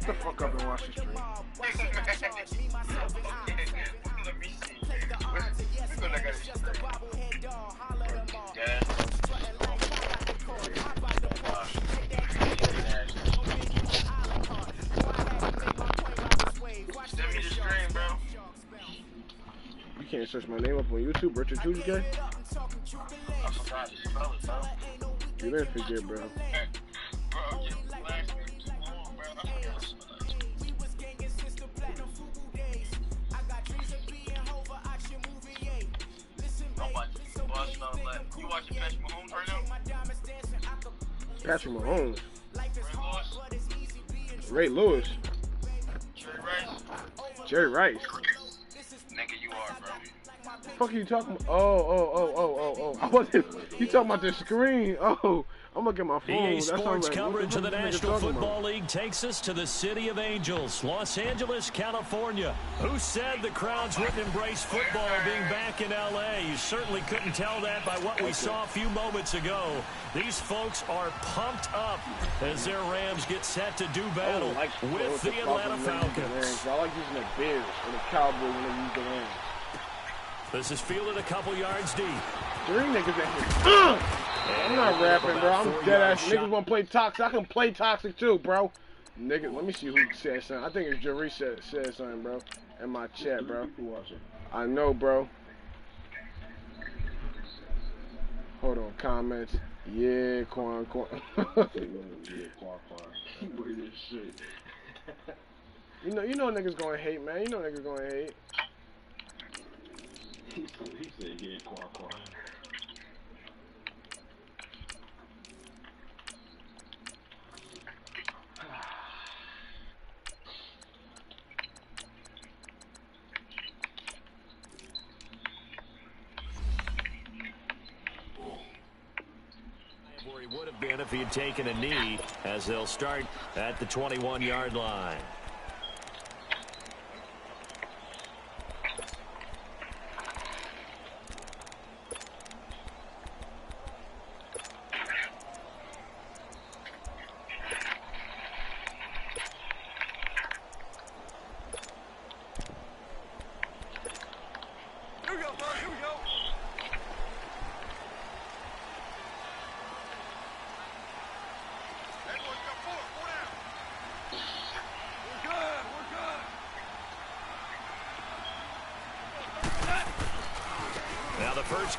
the fuck up and watch the stream. Let me see. We're gonna get it. Send me the stream, bro. You can't search my name up on YouTube, Richard Tuesday. I'm surprised you spell it, bro. You didn't forget, bro. Bro, your last name too long, bro. I forgot to spell it. I'm watching Boston on the left. You watching Patrick Mahomes right now? Patrick Mahomes. Ray Lewis? Ray Lewis. Jerry Rice? Jerry Rice. Nigga, you are, bro. What the fuck are you talking about? Oh. I wasn't. You talking about the screen? Oh, I'm looking at my phone. EA Sports coverage of the National Football League takes us to the city of Angels, Los Angeles, California. Who said the crowds wouldn't embrace football being back in L.A.? You certainly couldn't tell that by what we saw a few moments ago. These folks are pumped up as their Rams get set to do battle with the Atlanta Falcons. I like using the Bears or the Cowboys when they use the Rams. This is fielded a couple yards deep. 3 niggas at here. I'm not rapping, bro. I'm dead ass. Niggas want to play toxic. I can play toxic too, bro. Niggas, let me see who said something. I think it's Jerry said something, bro, in my chat, bro. Who was it? I know, bro. Hold on, comments. Yeah, Quan. Yeah, Quan. You know niggas gonna hate, man. You know niggas gonna hate. He said, yeah, Quan. Where he would have been if he had taken a knee, as they'll start at the 21-yard line.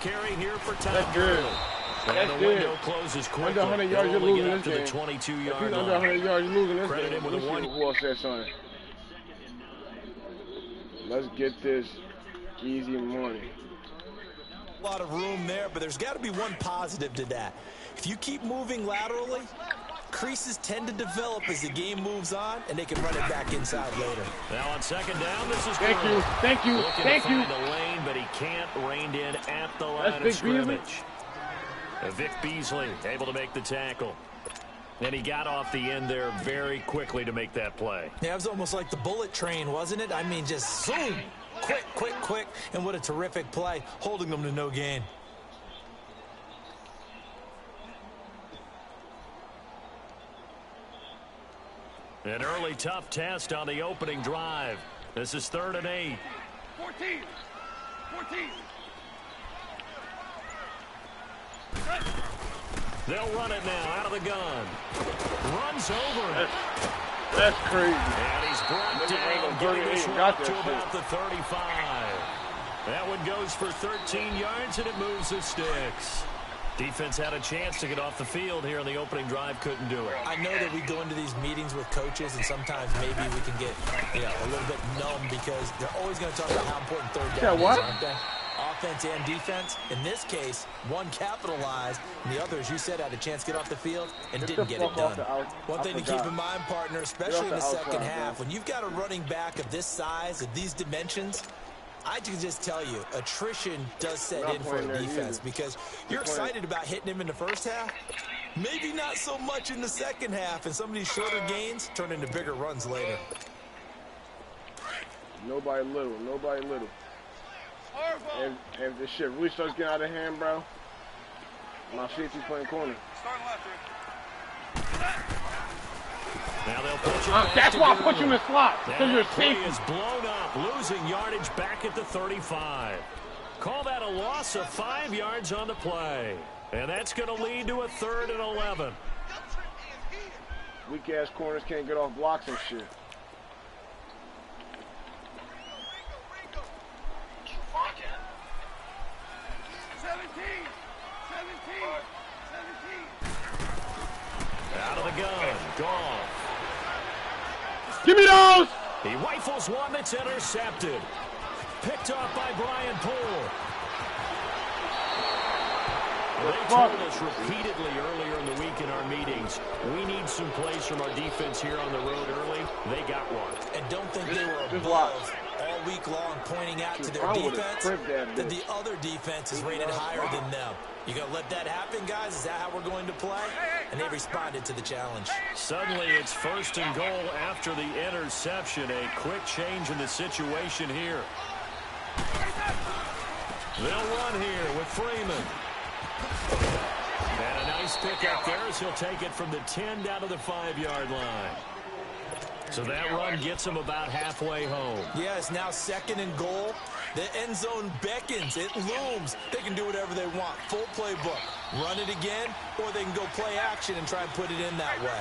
Carry here for Tom. That's good. And the window closes quickly. Under 100 yards, you're losing this game. The 22-yard line. Under 100 yards, you're losing this game. With who else said something? Let's get this easy money. A lot of room there, but there's got to be one positive to that. If you keep moving laterally, creases tend to develop as the game moves on, and they can run it back inside later. Now on second down, this is Thank you. Looking to find the lane, but he can't rein in at the line of scrimmage. Vic Beasley able to make the tackle. And he got off the end there very quickly to make that play. Yeah, it was almost like the bullet train, wasn't it? I mean, just zoom, quick, and what a terrific play, holding them to no gain. An early tough test on the opening drive. This is 3rd and 8. 14. They'll run it now out of the gun. Runs over. That's crazy. And he's brought down, getting this one up to about the 35. That one goes for 13 yards, and it moves the sticks. Defense had a chance to get off the field here on the opening drive, couldn't do it. I know that we go into these meetings with coaches, and sometimes maybe we can get a little bit numb because they're always going to talk about how important third down is, aren't they? Offense and defense. In this case, one capitalized, and the other, as you said, had a chance to get off the fild and didn't get it done. One thing to keep in mind, partner, especially in the second half, when you've got a running back of this size, of these dimensions, I can just tell you, attrition does set in for a defense because you're excited about hitting him in the first half. Maybe not so much in the second half, and some of these shorter gains turn into bigger runs later. Nobody little. And if this shit really starts getting out of hand, bro, my safety's playing corner. Now they'll put you That's why I put you in the slot, because you're play safe. is blown up, losing yardage back at the 35. Call that a loss of 5 yards on the play. And that's going to lead to a 3rd and 11. Weak-ass corners can't get off blocks and shit. Out of the gun, Goff. Give me those! He rifles one that's intercepted. Picked off by Brian Poole. They told us repeatedly earlier in the week in our meetings, we need some plays from our defense here on the road early. They got one. And don't think they were above all week long pointing out to their defense that the other defense is rated higher than them. You going to let that happen, guys? Is that how we're going to play? And they responded to the challenge. Suddenly it's 1st and goal after the interception. A quick change in the situation here. They'll run here with Freeman. And a nice pickup there as he'll take it from the 10 down to the 5-yard line. So that run gets him about halfway home. Yeah, it's now 2nd and goal. The end zone beckons. It looms. They can do whatever they want. Full playbook. Run it again, or they can go play action and try and put it in that way.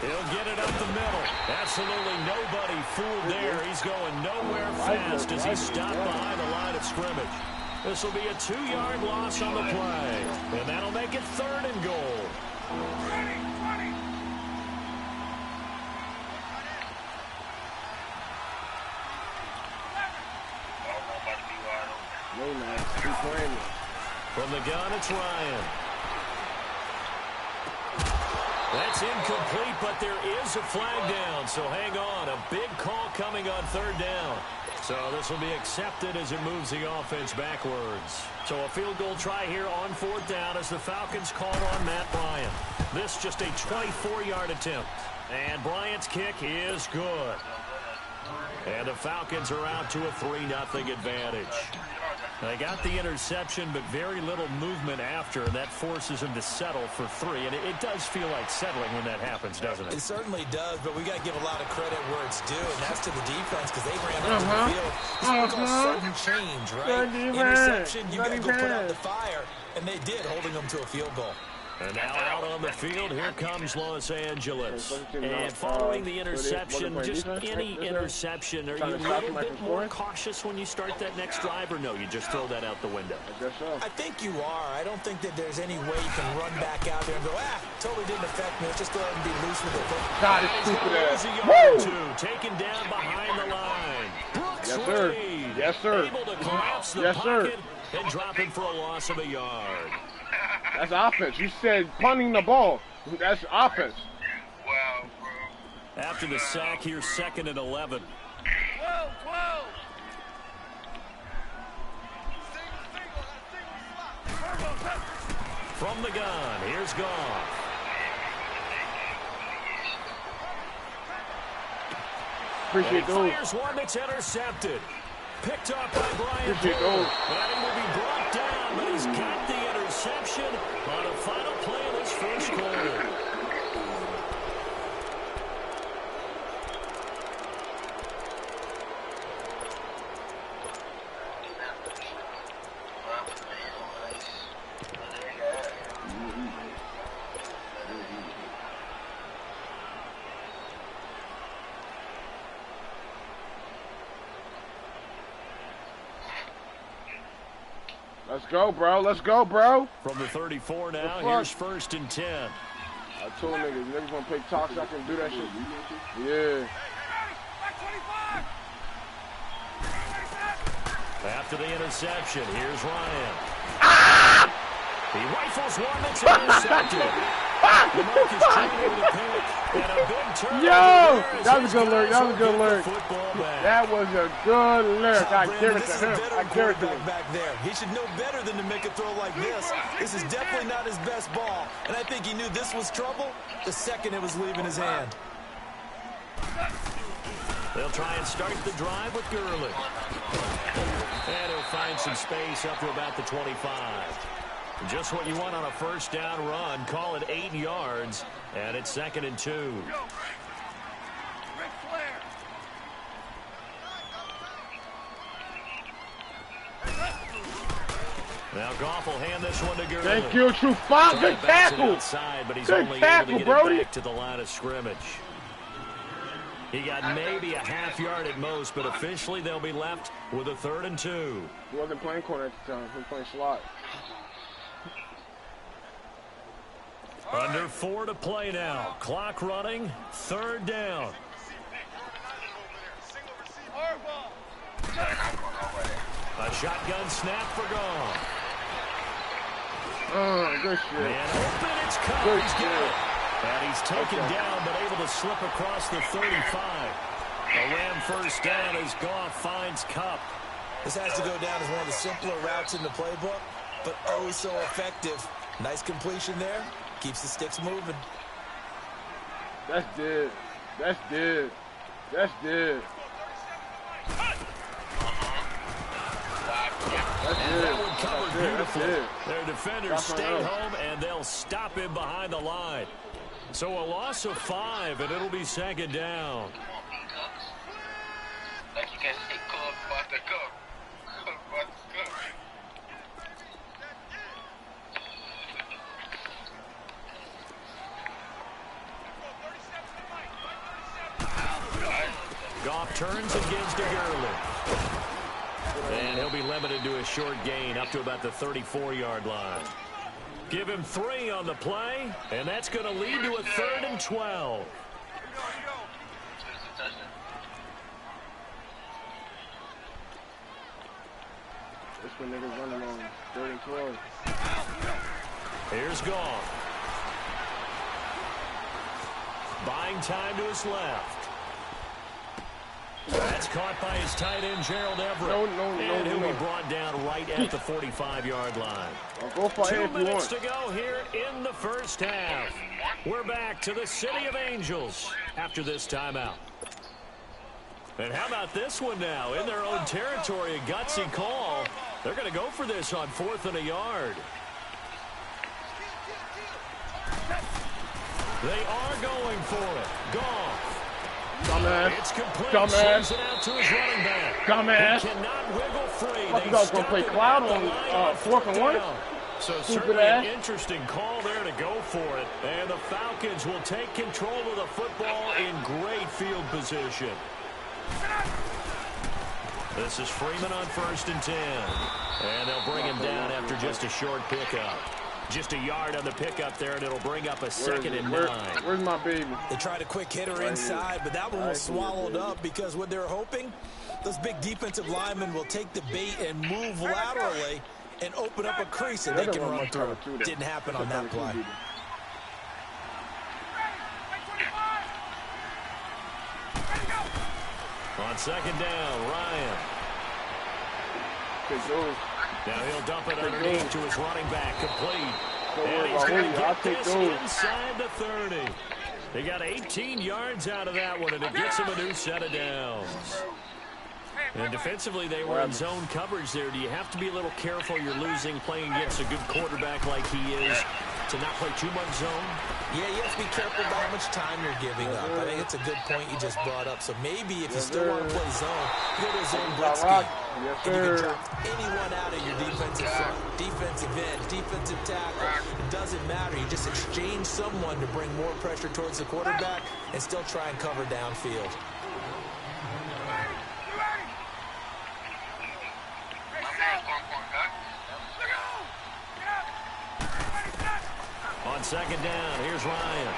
He'll get it up the middle. Absolutely nobody fooled there. He's going nowhere fast as he's stopped behind the line of scrimmage. This will be a 2-yard loss on the play. And that'll make it 3rd and goal. From the gun, it's Ryan. That's incomplete, but there is a flag down, so hang on. A big call coming on 3rd down. So this will be accepted as it moves the offense backwards. So a field goal try here on 4th down as the Falcons call on Matt Bryant. This just a 24-yard attempt. And Bryant's kick is good. And the Falcons are out to a 3-0 advantage. They got the interception, but very little movement after, and that forces them to settle for 3. And it does feel like settling when that happens, doesn't it? It certainly does, but we got to give a lot of credit where it's due, and that's to the defense because they ran onto the field. It's what we call sudden change, right? Interception, you got to go put out the fire, and they did, holding them to a field goal. And now out on the field, here comes Los Angeles. And following the interception, just any interception, are you a little bit more cautious when you start that next drive, or no, you just throw that out the window? I guess so. I think you are. I don't think that there's any way you can run back out there and go, totally didn't affect me. Let's just go ahead and be loose with it. God, it's stupid ass. Woo! Taken down behind the line. Brooks yes, sir. Reed, Yes, sir. able to collapse the pocket and drop it for a loss of a yard. That's offense. You said punting the ball. That's offense. Wow, bro. After the sack, here's 2nd and 11. From the gun, here's Goff. Appreciate those. Fires one that's intercepted. Picked up by Brian Appreciate Poole. those. And he will be brought down, but he's got the interception on the final play of this first quarter. Let's go, bro. Let's go, bro. From the 34 now, here's 1st and 10. I told niggas want to play talks. I can do that shit. Yeah. After the interception, here's Ryan. He rifles one that's intercepted. Marcus trying over the pick. And a big turn. Yo! That was a good lyric. That was a good lyric. That was a good lyric. I give it to him. I give it to him. Back there. He should know better than to make a throw like this. This is definitely not his best ball. And I think he knew this was trouble the second it was leaving his hand. They'll try and start the drive with Gurley. And he'll find some space up to about the 25. Just what you want on a first down run. Call it 8 yards, and it's 2nd and 2. Now Goff will hand this one to Gurley. Thank you, True Fox. Good tackle. Outside, but he's Good only tackle, able to get Brody. it back to the line of scrimmage. He got maybe a half yard at most, but officially they'll be left with a 3rd and 2. He wasn't playing corner at the time. He was playing slot. Under 4 to play now. Clock running. 3rd down. A shotgun snap for Goff. Oh, good shit. Man open, it's cut. Good He's got shit. it. And he's taken down, but able to slip across the 35. A Ram first down as Goff finds Kupp. This has to go down as one of the simpler routes in the playbook, but oh so effective. Nice completion there. Keeps the sticks moving. That's dead. That's dead. That's dead. And that one covered beautifully. That's it. Their defenders stay home, and they'll stop him behind the line. So a loss of 5, and it'll be 2nd down. Like you can say, cook, butter, cook. Cook, butter, cook. Goff turns and gives to Gurley. And he'll be limited to a short gain up to about the 34-yard line. Give him 3 on the play, and that's going to lead to a 3rd and 12. This one niggas running on 3rd and 12. Here's Goff. Buying time to his left. That's caught by his tight end, Gerald Everett. And he'll be brought down right at the 45-yard line. Go for 2 minutes to go here in the first half. We're back to the City of Angels after this timeout. And how about this one now? In their own territory, a gutsy call. They're going to go for this on 4th and a yard. They are going for it. Goff. Dumbass. It's complete. Dumbass. It out to his running back. Dumbass. He cannot wiggle free. I thought I was going to play Cloud on 4th and 1. So Stupid certainly ass. an interesting call there to go for it. And the Falcons will take control of the football in great field position. This is Freeman on 1st and 10. And they'll bring him down after just a short pickup. Just a yard on the pickup there, and it'll bring up a 2nd and 9. Where's my baby? They tried a quick hitter inside, but that one was swallowed up because what they're hoping, those big defensive linemen will take the bait and move laterally and open up a crease and they can run through. Didn't happen on that play. On 2nd down, Ryan. Now he'll dump it underneath to his running back, complete. And he's going to get this inside the 30. They got 18 yards out of that one, and it gets him a new set of downs. And defensively, they were in zone coverage there. Do you have to be a little careful? You're losing, playing against a good quarterback like he is, to not play too much zone? Yeah, you have to be careful about how much time you're giving up. I think it's a good point you just brought up. So maybe if you still want to play zone, go to a zone blitz scheme. And you can drop anyone out of your defensive front, defensive end, defensive tackle. It doesn't matter. You just exchange someone to bring more pressure towards the quarterback and still try and cover downfield. On 2nd down, here's Ryan.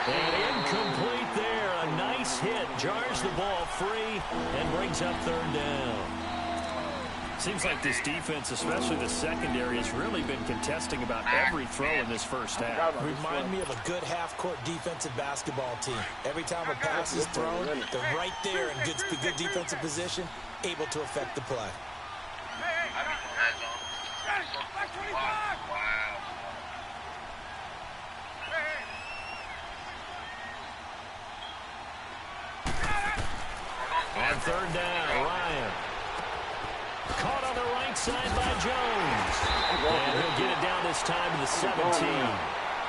And incomplete there. A nice hit. Jars the ball free and brings up 3rd down. Seems like this defense, especially the secondary, has really been contesting about every throw in this first half. Remind me of a good half-court defensive basketball team. Every time a pass is thrown, they're right there in good defensive position, able to affect the play. On 3rd down, Ryan. Caught on the right right side by Jones. And he'll get it down this time to the 17.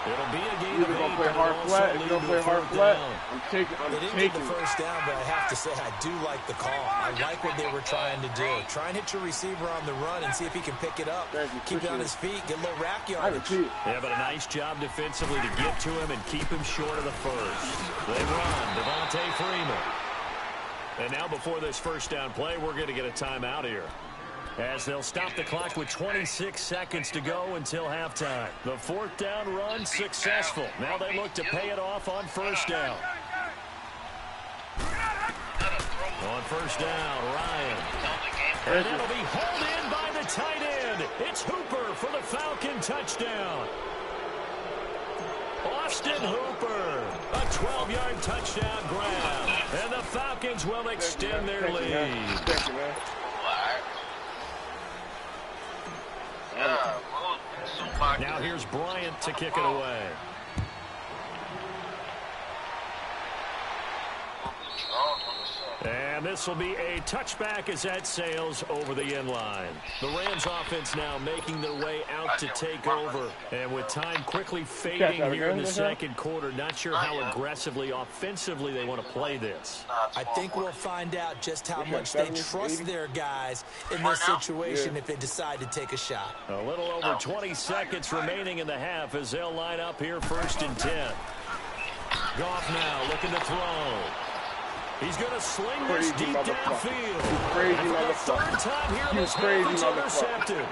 It'll be a game of 8. Gonna play hard flat. If you don't play hard flat, I'm taking. They didn't get the first down, but I have to say I do like the call. I like what they were trying to do. Try and hit your receiver on the run and see if he can pick it up. Keep it on his feet, get a little rack yardage. Yeah, but a nice job defensively to get to him and keep him short of the first. They run, Devontae Freeman. And now before this first down play, we're going to get a timeout here, as they'll stop the clock with 26 seconds to go until halftime. The fourth down run successful. Now they look to pay it off on first down. On first down, Ryan. And that'll be hauled in by the tight end. It's Hooper for the Falcon touchdown. Austin Hooper, a 12-yard touchdown grab. And the Falcons will extend their lead. Now here's Bryant to kick it away. And this will be a touchback as that sails over the end line. The Rams offense now making their way out to take over. And with time quickly fading here in the second quarter, not sure how aggressively, offensively they want to play this. I think we'll find out just how much they trust their guys in this situation if they decide to take a shot. A little over 20 seconds remaining in the half as they'll line up here first and 10. Goff now looking to throw. He's going to sling this deep downfield. Crazy and for the motherfucker. third time here, this ball is intercepted.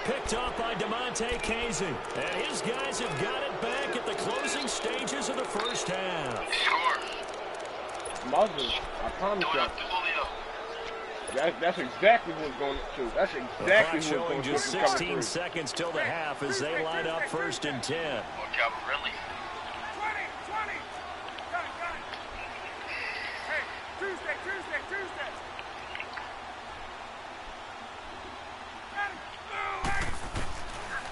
Picked off by Demonte Casey. And his guys have got it back at the closing stages of the first half. Muzzles, I promise you. That's exactly what's going to. That's exactly what's going to. Just 16 seconds till the half as they line up first and 10. Really?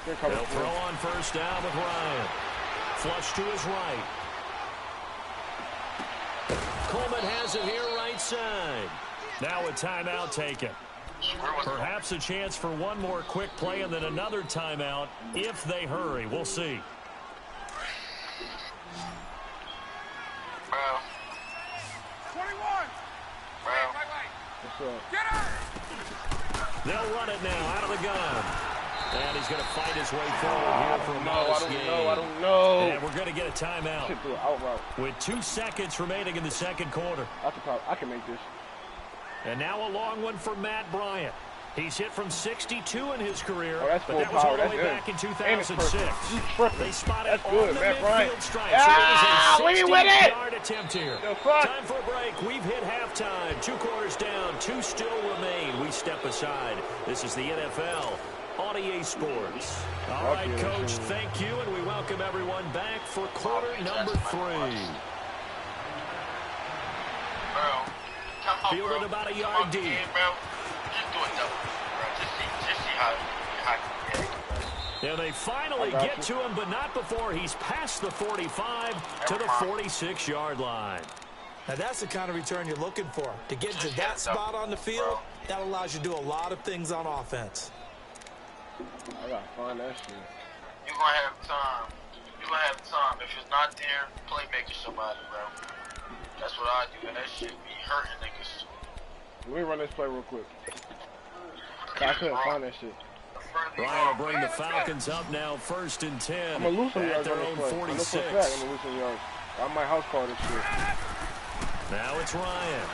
They'll throw on first down with Ryan. Flush to his right. Coleman has it here right side. Now a timeout taken. Perhaps a chance for one more quick play and then another timeout if they hurry. We'll see. Bro. 21. Bro. Get up. They'll run it now out of the gun. And he's going to fight his way forward here for a modest gain. I don't know. And we're going to get a timeout. With 2 seconds remaining in the second quarter. I can make this. And now a long one for Matt Bryant. He's hit from 62 in his career, but that was all the way back in 2006. They spotted on the midfield stripe. Ah, so it was a we win it! 60-yard attempt here. Fuck. Time for a break. We've hit halftime. 2 quarters down. 2 still remain. We step aside. This is the NFL on EA Sports. All right, Coach, thank you, and we welcome everyone back for quarter number 3. Fielded about a yard deep. Yeah, they finally get to him, but not before he's past the 45 to the 46-yard line. Now, that's the kind of return you're looking for. To get to that spot on the field, that allows you to do a lot of things on offense. I gotta find that shit. You're gonna have time. You're gonna have time. If it's not there, playmaker somebody, bro. That's what I do, and that shit be hurting niggas. Let me run this play real quick. I couldn't find that shit. Ryan will bring the Falcons up now first and 10 I'm gonna lose some yards at their on own this play. 46. I'm gonna lose some yards. I might house call this shit. Now it's Ryan.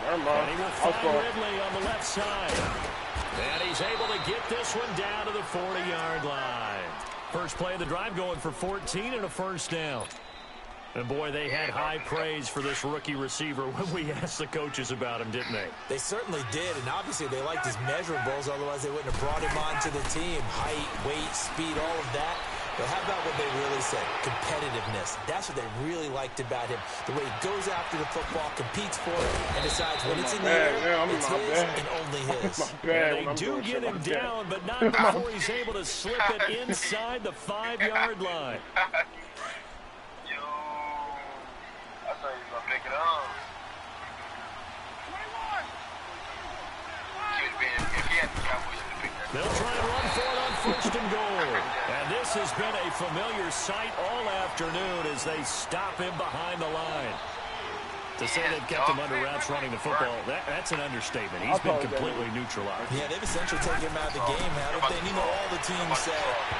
Never mind. And he will find Ridley on the left side. And he's able to get this one down to the 40-yard line. First play of the drive going for 14 and a first down. And, boy, they had high praise for this rookie receiver when we asked the coaches about him, didn't they? They certainly did, and obviously they liked his measurables, otherwise they wouldn't have brought him onto the team. Height, weight, speed, all of that. But how about what they really said? Competitiveness. That's what they really liked about him. The way he goes after the football, competes for it, and decides when it's in the air, it's his and only his. They do get him down, but not before he's able to slip it inside the 5-yard line. Pick it up. 21. If he had They'll try and run for it on 1st and goal. And this has been a familiar sight all afternoon as they stop him behind the line. To say they've kept him under wraps running the football, that's an understatement. He's been completely neutralized. Yeah, they've essentially taken him out of the game, haven't they? And you know, all the teams say,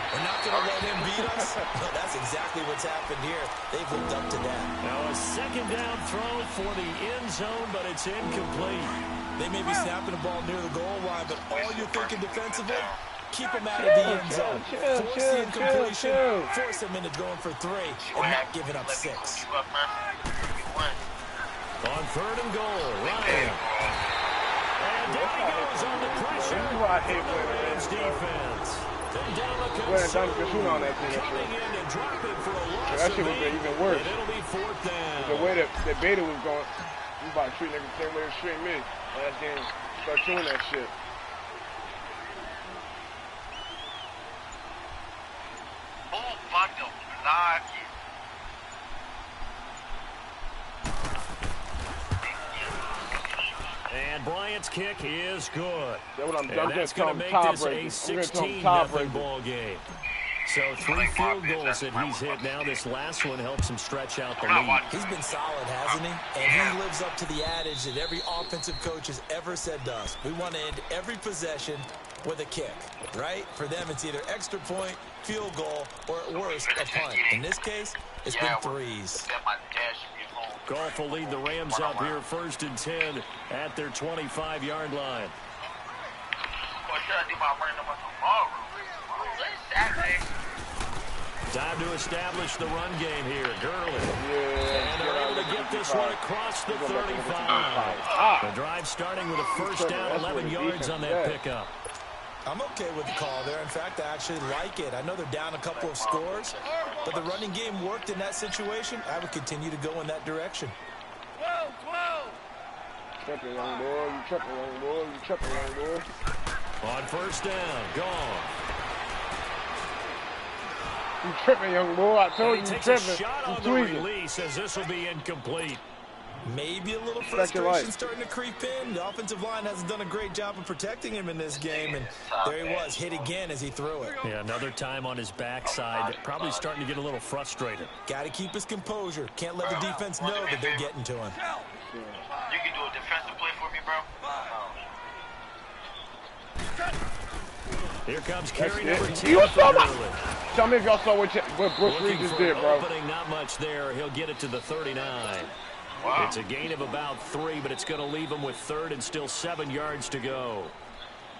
we're not going to let him beat us. Well, that's exactly what's happened here. They've lived up to that. Now a 2nd down throw for the end zone, but it's incomplete. They may be snapping the ball near the goal line, but all you're thinking defensively, keep him out of the end zone. Force the incompletion, force him into going for 3, and not giving up 6. On 3rd and goal, Ryan. And down he goes on the pressure. Rams defense. Then down the coming in and dropping for a loss. That shit would be even worse. And it'll be 4th down. The way that Beta was going, you about to treat niggas the same way they treat me. Last game, start doing that shit. Oh, fuck them. Knock you. And Bryant's kick is good. That's going to make this a 16-0 ball game. So 3 field goals that he's hit now. This last one helps him stretch out the lead. He's been solid, hasn't he? And he lives up to the adage that every offensive coach has ever said to us. We want to end every possession with a kick, right? For them, it's either extra point, field goal, or at worst, a punt. In this case, it's been 3s. Goff will lead the Rams up here 1st and 10 at their 25-yard line. Time to establish the run game here. Gurley. And they're able to get this one across the 35. The drive starting with a 1st down, 11 yards on that pickup. I'm okay with the call there. In fact, I actually like it. I know they're down a couple of scores, but the running game worked in that situation. I would continue to go in that direction. Tripping, young boy. You tripping, young boy. You tripping, young boy. On 1st down, gone. You tripping, young boy. I told you, you takes tripping. A shot on the release as this will be incomplete. Maybe a little frustration starting to creep in. The offensive line hasn't done a great job of protecting him in this game, and there he was, hit again as he threw it. Yeah, another time on his backside, probably starting to get a little frustrated. Got to keep his composure. Can't let the defense know that they're getting to him. You can do a defensive play for me, bro? Here comes carry number 10. Tell me if y'all saw what Brooks Reed just did, bro. Opening, not much there. He'll get it to the 39. Wow. It's a gain of about 3, but it's going to leave him with 3rd and still 7 yards to go.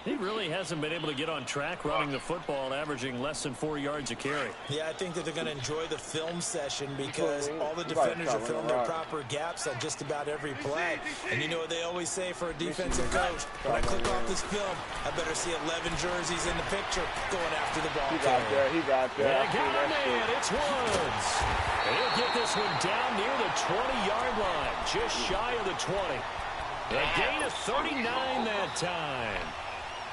He really hasn't been able to get on track running the football, averaging less than 4 yards a carry. Yeah, I think that they're going to enjoy the film session because all the defenders are filling their proper gaps on just about every play. And you know what they always say for a defensive coach? When I click off this film, I better see 11 jerseys in the picture going after the ball. He got there. Yeah, got him in. It's Woods. And he'll get this one down near the 20-yard line, just shy of the 20. A gain of 39 that time.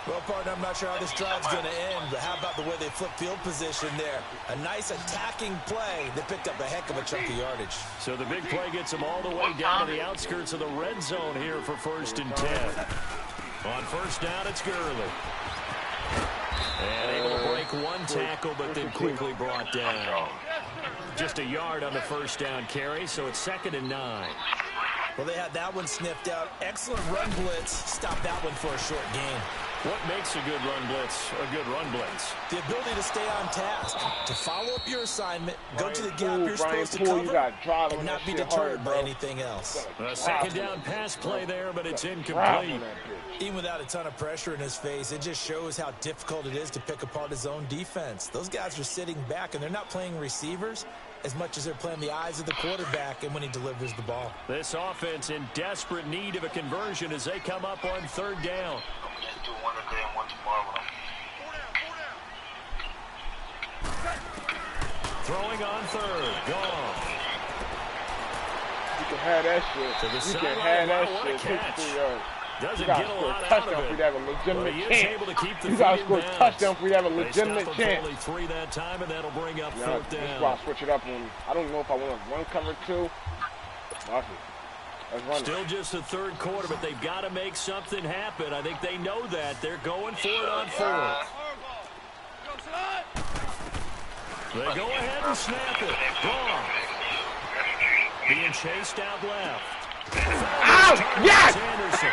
Well, partner, I'm not sure how this drive's going to end, but how about the way they flip field position there? A nice attacking play. They picked up a heck of a chunk of yardage. So the big play gets them all the way down to the outskirts of the red zone here for 1st and 10. On 1st down, it's Gurley. And able to break one tackle, but then quickly brought down. Just a yard on the 1st down carry, so it's 2nd and 9. Well, they had that one sniffed out. Excellent run blitz. Stop that one for a short gain. What makes a good run blitz a good run blitz? The ability to stay on task, to follow up your assignment, go to the gap you're supposed to cover, and not be deterred by anything else. A 2nd down pass play there, but it's incomplete. Even without a ton of pressure in his face, it just shows how difficult it is to pick apart his own defense. Those guys are sitting back, and they're not playing receivers as much as they're playing the eyes of the quarterback and when he delivers the ball. This offense in desperate need of a conversion as they come up on 3rd down. Just do one today and one tomorrow. Throwing on 3rd. Gone. You can have that shit. You can have that shit. 63 yards. Doesn't get a lot out of it. You have a legitimate chance. You got to score a touchdown for you to have a legitimate chance. Only 3 that time, and that'll bring up 4th down. I'll switch it up on. I don't know if I want to run cover 2. Fuck it. Still just the third quarter, but they've got to make something happen. I think they know that. They're going for it on fourth. They go ahead and snap it. Gone. Being chased out left. Ow! Yes! Anderson.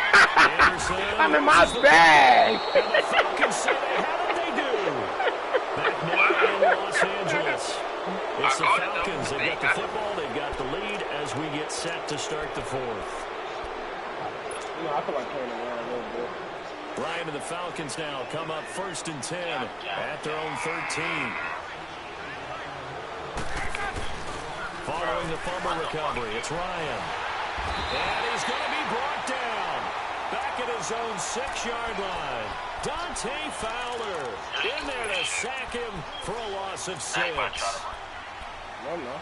I'm in my bag. And the Falcons say, how did they do? Back now in Los Angeles. It's the Falcons. They've got the football. They've got the lead as we get set to start the fourth. You know, I feel like playing around a little bit. Ryan and the Falcons now come up 1st and 10 at their own 13. Following the fumble recovery, it's Ryan. And he's going to be brought down. Back at his own 6-yard line. Dante Fowler in there to sack him for a loss of 6. No.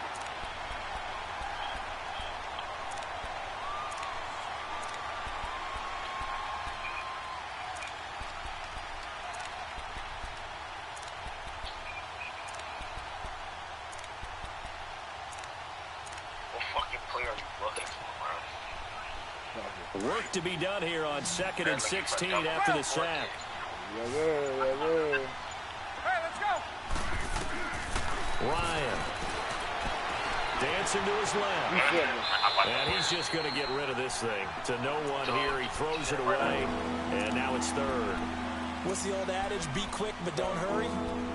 Work to be done here on 2nd and 16 after the sack. Yes, Hey, let's go. Ryan. Dancing to his left. And he's just going to get rid of this thing. To no one here. He throws it away. And now it's 3rd. What's the old adage? Be quick, but don't hurry?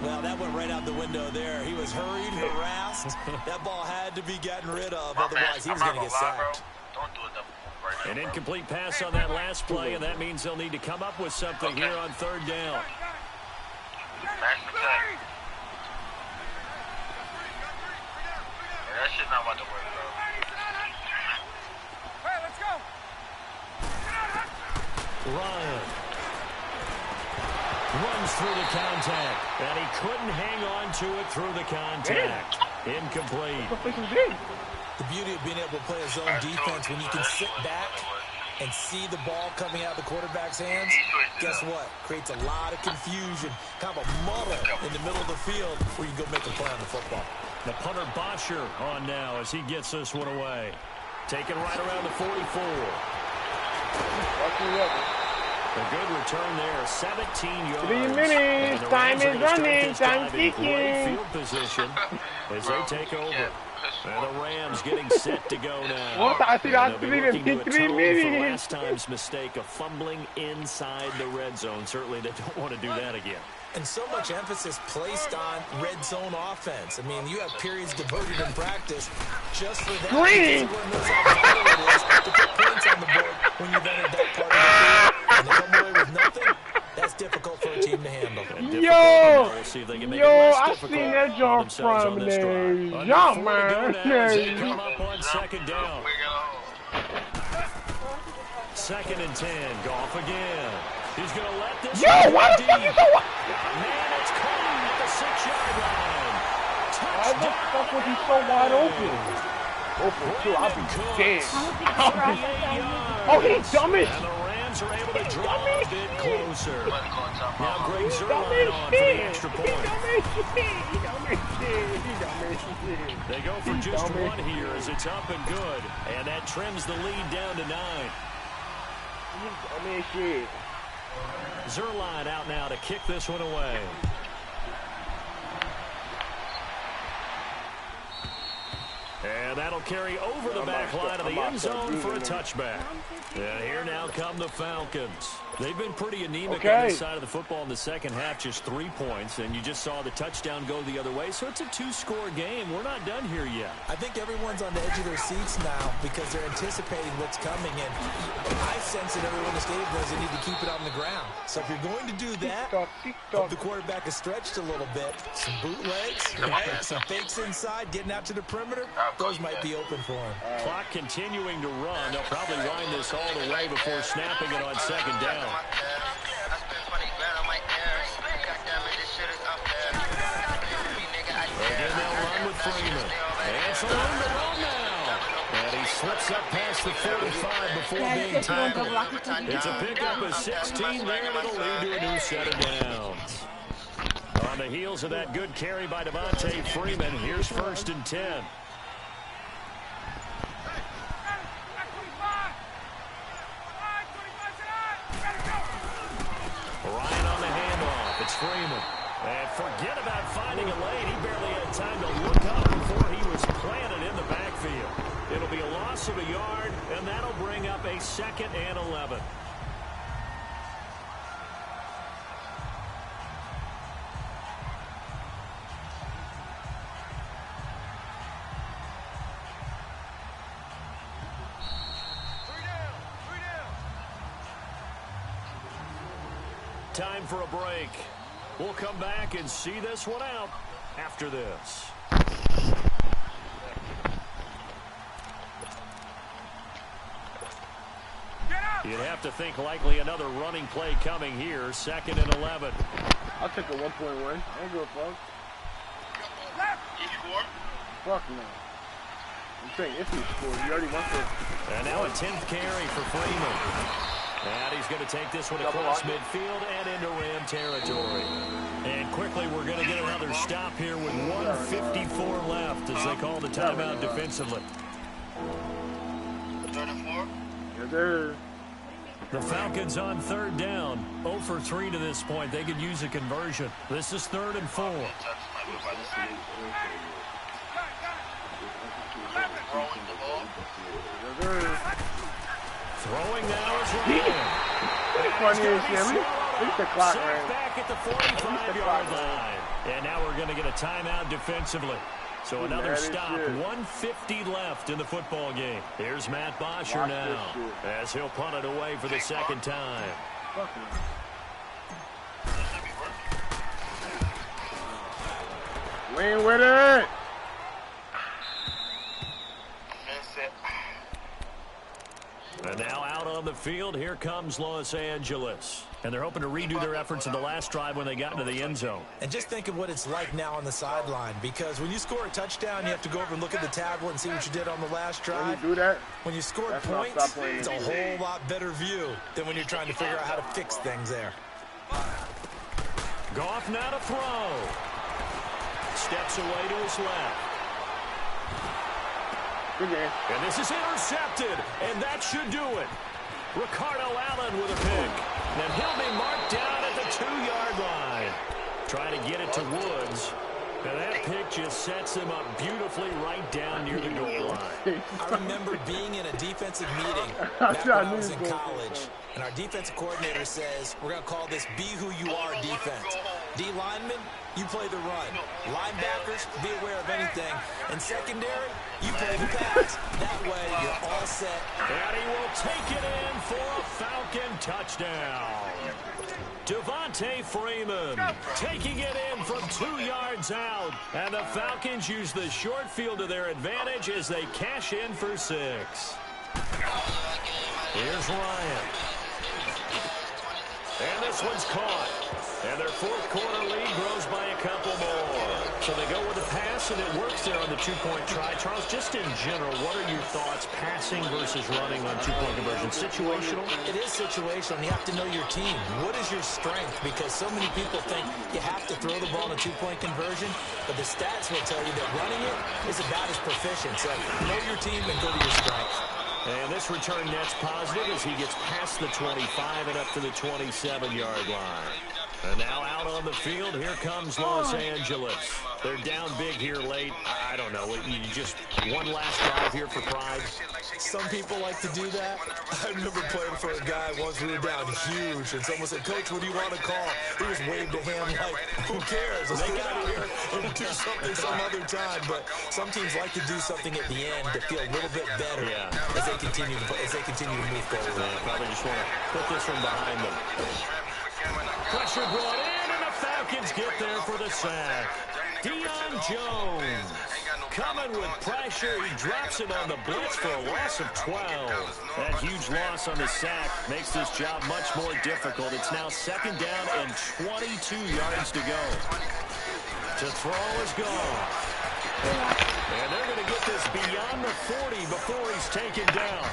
Well, that went right out the window there. He was hurried, harassed. That ball had to be gotten rid of. Otherwise, he was going to get sacked. Don't do it right now. An incomplete pass on that last play, and that means they'll need to come up with something here on 3rd down. That shit's not about to work, bro. Hey, let's go. Ryan runs through the contact, and he couldn't hang on to it through the contact. Incomplete. The beauty of being able to play a zone defense when you can sit back and see the ball coming out of the quarterback's hands, guess what? Creates a lot of confusion, kind of a muddle in the middle of the field where you can go make a play on the football. The punter Bosher on now as he gets this one away. Taken right around the 44. A good return there, 17 yards. 3 minutes, time is running, time great ticking. field position as they take over. And the Rams getting set to go now. What? I think And I they'll be believe looking in to 3 atone for minutes. last time's mistake of fumbling inside the red zone. Certainly they don't want to do that again. And so much emphasis placed on red zone offense. I mean, you have periods devoted in practice just for that. Green! Everyone knows how vital it is to put points on the board when you've entered that part of the field. And to come away with nothing, that's difficult for a team to handle. Yo! We'll see if they can make Yo, it less I difficult seen that on jump themselves from on this drive. there. Under Jump, 4 to go man. now as they come up on 2nd down. 2nd and 10. Goff again. He's going to let this Yo, one why the deep. fuck you so... Man, it's caught at the 6-yard line. Why the fuck was he so wide open? Open, too. I'll be dead. Oh, he dumb as And the Rams are able to draw a bit closer. Now Greg dumb Zuerlein as on for the shit. extra He point. dumb as shit. He dumb as shit. He dumb as shit. They go for He just dumb as one here as it's up and good. And that trims the lead down to 9. He dumb as shit. Zuerlein out now to kick this one away. And that'll carry over the back line of the end zone for a touchback. And here now come the Falcons. They've been pretty anemic on this side of the football in the second half, just 3 points, and you just saw the touchdown go the other way. So it's a 2-score game. We're not done here yet. I think everyone's on the edge of their seats now because they're anticipating what's coming, and I sense that everyone in the stadium knows they need to keep it on the ground. So if you're going to do that, hope the quarterback is stretched a little bit. Some bootlegs, right? Some fakes inside, getting out to the perimeter, those might be open for him. Clock continuing to run. They'll probably wind this all the way before snapping it on 2nd down. Again, they'll run with Freeman. And it's along the run now. And he slips up past the 45 before being tackled. It's a pickup of 16 there, and it'll lead to a new set of downs. On the heels of that good carry by Devontae Freeman, here's 1st and 10. Ryan on the handoff. It's Freeman. And forget about finding a lane. He barely had time to look up before he was planted in the backfield. It'll be a loss of a yard, and that'll bring up a 2nd and 11. Time for a break. We'll come back and see this one out after this. You'd have to think likely another running play coming here. 2nd and 11. I'll take a 1-point win. I ain't good, fuck. He scored? Fuck no. I'm saying if he scored, you already went for. And now a 10th carry for Freeman. And he's going to take this one across midfield and into Ram territory. And quickly, we're going to get another stop here with 1:54 left as they call the timeout defensively. 3rd and 4? Yes, sir. The Falcons on 3rd down. 0 for 3 to this point. They could use a conversion. This is 3rd and 4. Throwing the ball. Yes, sir. Throwing now is Ryan. Funny as shit. Look at the clock, man. Back at the 45-yard line. And now we're going to get a timeout defensively. So another stop. 1:50 left in the football game. Here's Matt Bosher now as he'll punt it away for the 2nd time. Lean with it. And now out on the field, here comes Los Angeles. And they're hoping to redo their efforts in the last drive when they got into the end zone. And just think of what it's like now on the sideline, because when you score a touchdown, you have to go over and look at the tablet and see what you did on the last drive. When you do that, when you score points, it's a whole lot better view than when you're trying to figure out how to fix things there. Goff now to throw. Steps away to his left. and this is intercepted, and that should do it. Ricardo Allen with a pick. And he'll be marked down at the 2-yard line. Trying to get it to Woods. And that pick just sets him up beautifully right down near the goal line. I remember being in a defensive meeting back when I was in college, and our defensive coordinator says, we're going to call this Be Who You Are defense. D linemen, you play the run. Linebackers, be aware of anything. And secondary, you play the pass. That way, you're all set. And he will take it in for a Falcon touchdown. Devontae Freeman taking it in from 2 yards out. And the Falcons use the short field to their advantage as they cash in for 6. Here's Ryan. And this one's caught. And their 4th quarter lead grows by a couple more. So they go with a pass, and it works there on the 2-point try. Charles, just in general, what are your thoughts passing versus running on 2-point conversion? Situational? It is situational. You have to know your team. What is your strength? Because so many people think you have to throw the ball in a 2-point conversion, but the stats will tell you that running it is about as proficient. So know your team and go to your strength. And this return net's positive as he gets past the 25 and up to the 27-yard line. And now out on the field, here comes Los Angeles. They're down big here late. I don't know. You just one last drive here for pride. Some people like to do that. I remember playing for a guy once. We were down huge, and someone said, "Coach, what do you want to call?" He just waved to him like, "Who cares? Let's get out of here and do something some other time." But some teams like to do something at the end to feel a little bit better as they continue to move forward. Probably just want to put this one behind them. Pressure brought in, and the Falcons get there for the sack. Deion Jones coming with pressure. He drops it on the blitz for a loss of 12. That huge loss on the sack makes this job much more difficult. It's now 2nd down and 22 yards to go. To throw is gone. And they're going to get this beyond the 40 before he's taken down.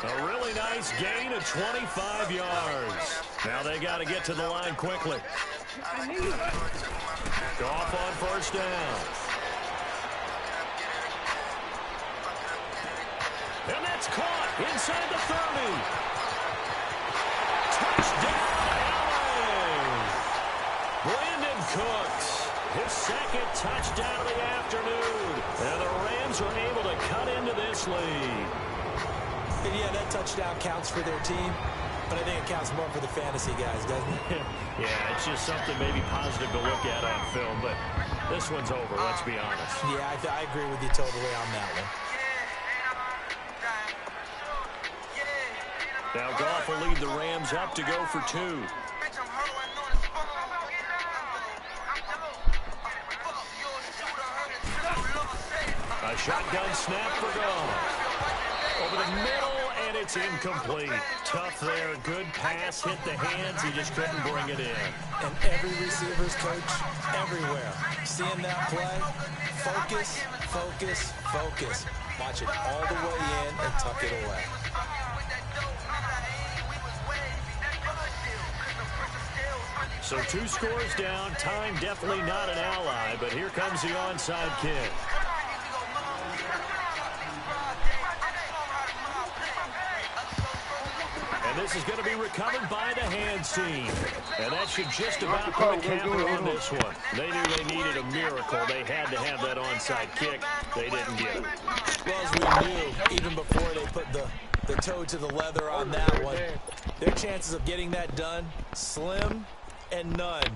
A really nice gain of 25 yards. Now they got to get to the line quickly. Goff on 1st down. And that's caught inside the 30. Touchdown, LA. second touchdown of the afternoon. And the Rams are able to cut into this lead. And yeah, that touchdown counts for their team, but I think it counts more for the fantasy guys, doesn't it? Yeah, it's just something maybe positive to look at on film, but this one's over, let's be honest. Yeah, I agree with you totally on that one. Now Goff will lead the Rams up to go for 2. A shotgun snap for Goff. Over the middle, and it's incomplete. Tough there. Good pass. Hit the hands. He just couldn't bring it in. And every receiver's coach, everywhere, seeing that play, focus, focus, focus. Watch it all the way in and tuck it away. So 2 scores down. Time definitely not an ally, but here comes the onside kick. And this is going to be recovered by the hands team. And that should just about put a camera on this one. They knew they needed a miracle. They had to have that onside kick. They didn't get it. Well, as we knew, even before they put the toe to the leather on that one, their chances of getting that done, slim and none.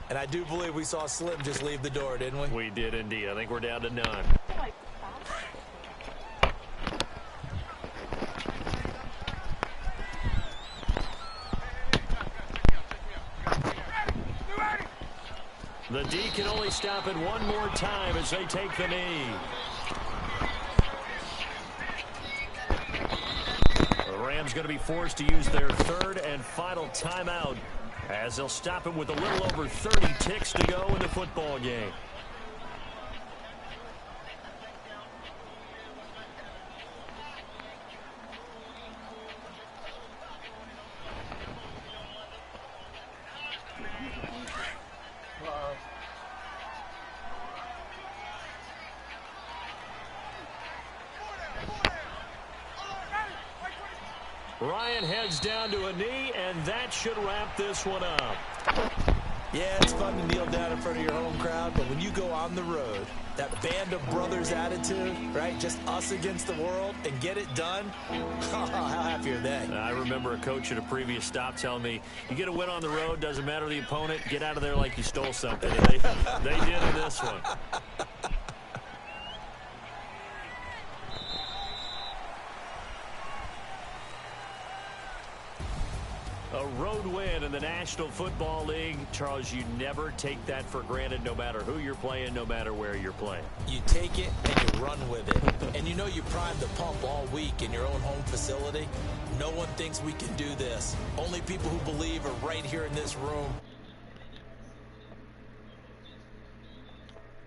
And I do believe we saw Slim just leave the door, didn't we? We did indeed. I think we're down to none. The D can only stop it one more time as they take the knee. The Rams going to be forced to use their 3rd and final timeout as they'll stop it with a little over 30 ticks to go in the football game. Ryan heads down to a knee, and that should wrap this one up. Yeah, it's fun to kneel down in front of your home crowd, but when you go on the road, that band of brothers attitude, right? Just us against the world and get it done. How happy are they? I remember a coach at a previous stop telling me, you get a win on the road, doesn't matter the opponent, get out of there like you stole something. And they did in this one. A road win in the National Football League. Charles, you never take that for granted no matter who you're playing, no matter where you're playing. You take it and you run with it. And you know you primed the pump all week in your own home facility. No one thinks we can do this. Only people who believe are right here in this room.